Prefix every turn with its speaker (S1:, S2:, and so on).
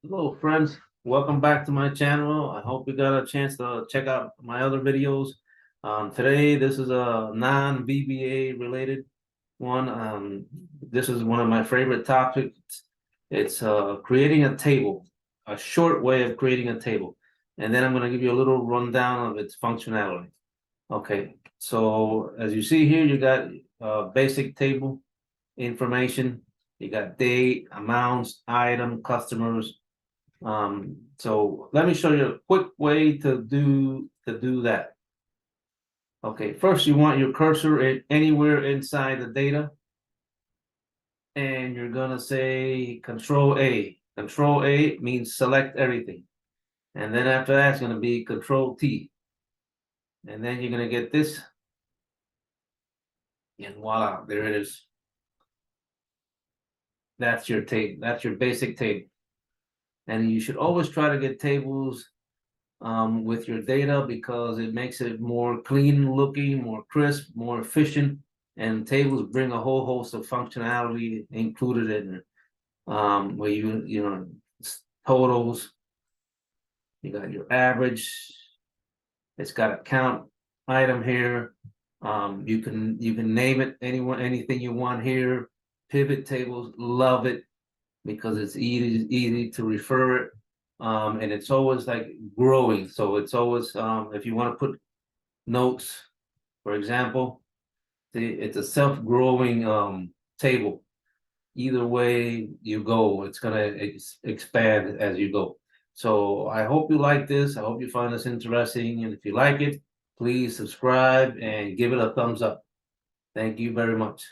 S1: Hello, friends. Welcome back to my channel. I hope you got a chance to check out my other videos. Today, this is a non-VBA related one. This is one of my favorite topics. It's creating a table, a short way of creating a table. And then I'm going to give you a little rundown of its functionality. Okay, so as you see here, you got basic table information. You got date, amounts, item, customers. So let me show you a quick way to do that. Okay, first you want your cursor anywhere inside the data, and you're gonna say Control A. Control A means select everything, and then after that it's gonna be Control T, and then you're gonna get this, and voila, there it is. That's your table. That's your basic table, and you should always try to get tables with your data because it makes it more clean looking, more crisp, more efficient. And tables bring a whole host of functionality included in it. Where totals, you got your average, it's got a count item here. You can name it anything you want here. Pivot tables, love it because it's easy to refer it. And it's always like growing. So it's always if you want to put notes, for example, it's a self-growing table. Either way you go, it's gonna expand as you go. So I hope you like this. I hope you find this interesting. And if you like it, please subscribe and give it a thumbs up. Thank you very much.